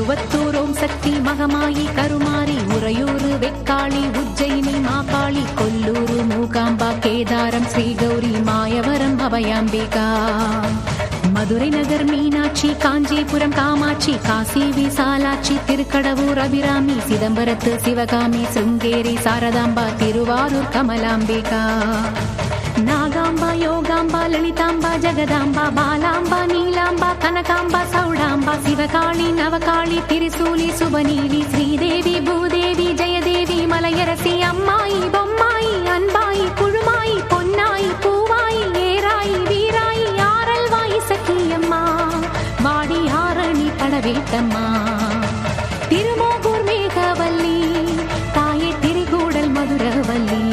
திருவத்தூர் ஓம் சக்தி மகமாயி கருமாரி உறையூர் வெக்காளி உஜ்ஜயினி மாகாளி கொல்லூர் மூகாம்பா கேதாரம் ஸ்ரீகௌரி மாயவரம் அபயாம்பிகா மதுரை நகர் மீனாட்சி காஞ்சிபுரம் காமாட்சி காசி விசாலாட்சி திருக்கடவூர் அபிராமி சிதம்பரத்து சிவகாமி சிருங்கேரி சாரதாம்பா திருவாரூர் கமலாம்பிகா நாகாம்பா யோகாம்பா லலிதாம்பா ஜெகதாம்பா பாலாம்பா நீலாம்பா கனகாம்பா சௌடாம்பா சிவகாளி நவகாளி திரிசூலி சுபநீலி ஸ்ரீதேவி பூதேவி ஜெயதேவி மலையரசி அம்மாயி பொம்மாயி அன்பாயி குழுமாயி பொன்னாயி பூவாயி ஏராயி வீராயி ஆரல்வாயி சக்கியம்மா வாடி ஆரணி படவேட்டம்மா திருமோகூர் மேகவல்லி தாயே திரிகூடல் மதுரவல்லி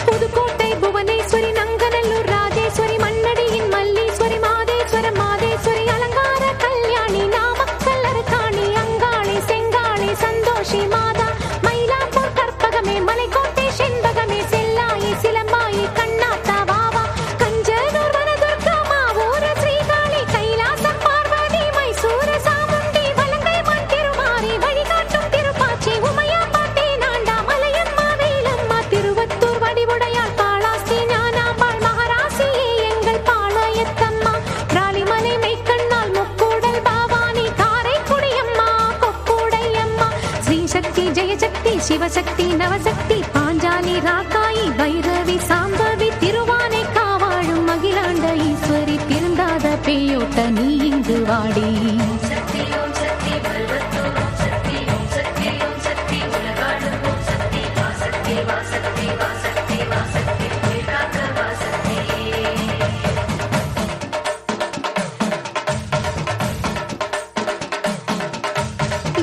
புதுக்கோட்டை புவனேஸ்வரி நங்கநல்லூர் ராஜேஸ்வரி மண்ணடியின் மல்லீஸ்வரி மாதேஸ்வரம் மாதேஸ்வரி அலங்கார கல்யாணி நாமக்கல் அரக்காணி அங்காளி செங்காளி சந்தோஷி மாதா மயிலாப்பூர் கற்பகமே மலைக்கோட்டை செண்பகமே செல்லாயி சிலம்பாயி கண்ணாத்தா வாவா கஞ்சனூர் வனதுர்கா மாவூர ஸ்ரீகாளி கைலாசம் பார்வதி மைசூர சாமுண்டி வலங்கை மான் திருமாரி வழிகாட்டும் திருப்பாச்சி உமையா பாட்டி நாண்டா மலையம்மா வேலம்மா திருவத்தூர் வடிவுடையாள் பாலாஸ்தி ஞானாம்பாள் மகராசியே எங்கள் பாளையத்தம்மா ராலிமலை மெய்க்கண்ணாள் முக்கூடல் பாவானி காரைக்குடியம்மா கொக்கூடையம்மா ஸ்ரீசக்தி ஜெயசக்தி சிவசக்தி நவசக்தி பாஞ்சாலி ராக்காயி பைரவி சாம்பவி திருவானை காவாழும் அகிலாண்ட ஈஸ்வரி திருந்தாத பேயோட்ட நீ இங்கு வாடி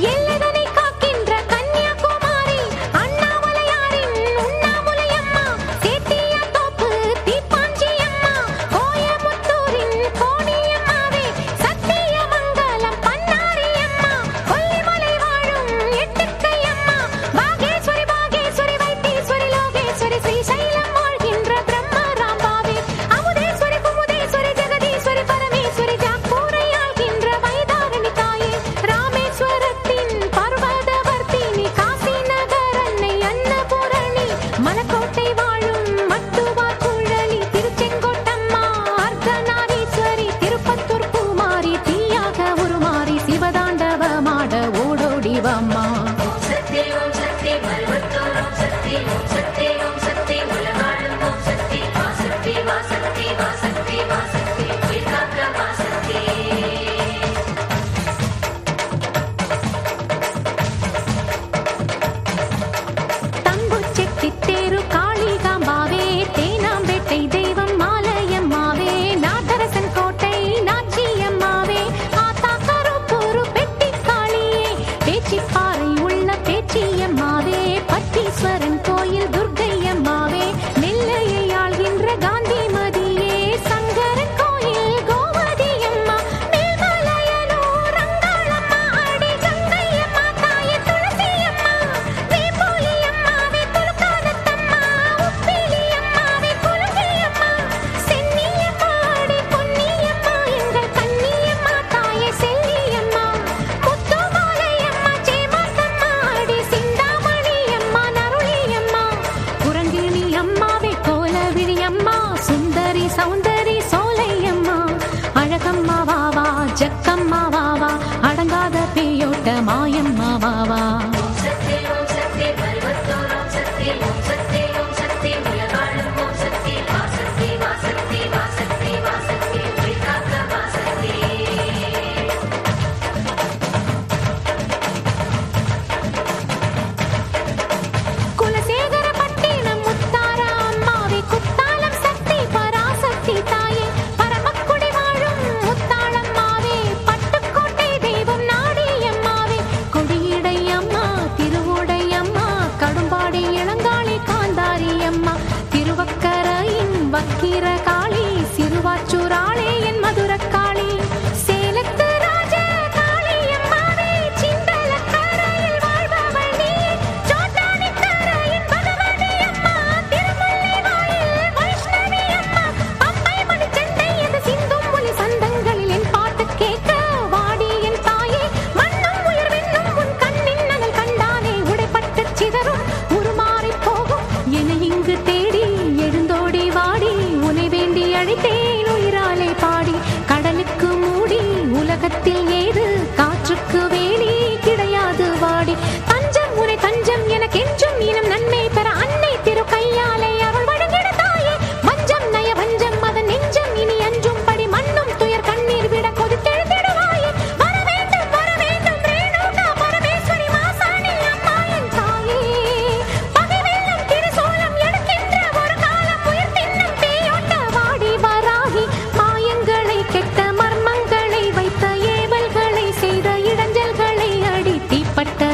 எல்லதனை காக்கின்ற கன்னியாகுமாரி அண்ணாமலையாரின் உண்ணாமுலையம்மா சேத்தியா தோப்பு தீப்பாஞ்சியம்மா கோயமுத்தூரின் கோணியம்மாவே சத்தியமங்கலம் பன்னாரியம்மா கொல்லிமலை வாழும் எட்டுக்கையம்மா பாகேஸ்வரி பாகேஸ்வரி வைத்தீஸ்வரி லோகேஸ்வரி ஸ்ரீசைலம் வாழ்கின்ற பிரம்மராம்பாவே அமுதேஸ்வரி குமுதேஸ்வரி ஜெகதீஸ்வரி பரமேஸ்வரி ஜாக்கூரை ஆள்கின்ற வைதாரணி தாயே ராமேஸ்வரத்தின் பர்வதவர்த்தினி காசி நகர் அன்னை அன்னபூரணி மலக்கோட்டை வாழும் மட்டுவார் குழலி திருச்செங்கோட்டம்மா அர்த்தநாரீஸ்வரி திருப்பத்தூர் பூமாரி தீயாக உருமாறி சிவதாண்டவமாட ஓடோடி வாம்மா தங்குச்செட்டி தேரு காளிகாம்பாவே தேனாம்பேட்டை தெய்வம் மாலையம்மாவே நாதரசன் கோட்டை நாச்சியம்மாவே ஆத்தா கருப்பூரு பெட்டி காளியே பேச்சிப்பாறை உள்ள பேச்சியம்மாவே பட்டீஸ்வரன் கோயில் துர்க்கையம்மாவே நெல்லையை ஆள்கின்ற காந்திமதியே சங்கரன் கோயில் கோமதியம்மா மேல்மலையனூர் அங்காளம்மா அடி கங்கையம்மா தாயே துளசியம்மா வேப்போலியம்மாவே துலுக்கானத்தம்மா உப்பிலியம்மாவே குலசியம்மா சென்னியம்மா அடி பொன்னியம்மா எங்கள் கன்னியம்மா தாயே செல்லியம்மா முத்துமாலையம்மா சேமாத்தம்மா அடி சிந்தாமணியம்மா நருளியம்மா குரங்கிணி அம்மாவே கோலவிழியம்மா சுந்தரி சௌந்தரி சோலையம்மா அழகம்மா வாவா ஜக்கம்மா வாவா அடங்காத பேயோட்ட மாயம்மா வாவா குலசேகரப்பட்டினம் முத்தார அம்மாவே குத்தாலம் சக்தி பராசக்தி தாயே பரமக்குடி வாழும் முத்தாளம்மாவே பட்டுக்கோட்டை தெய்வம் நாடியம்மாவே கொடியிடையம்மா திருவுடையம்மா கடும்பாடி இளங்காளி காந்தாரியம்மா திருவக்கரையின் வக்கிர காளி சிறுவாச்சூராளே என் மதுரக்காளி சேலத்து ராஜ காளியம்மாவே சிந்தலக்கரையில் வாழ்பவள் நீ சோட்டானி கரையின் பகவதி அம்மா திருமல்லை வாயில் வைஷ்ணவி அம்மா பம்பை மணிச்சண்டை அது சிந்தும் மொழி சந்தங்களில் என் பாட்டு கேட்க வாடி என் தாயே மண்ணும்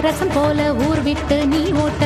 ரசம் போல ஊர் விட்டு நீ ஓட்ட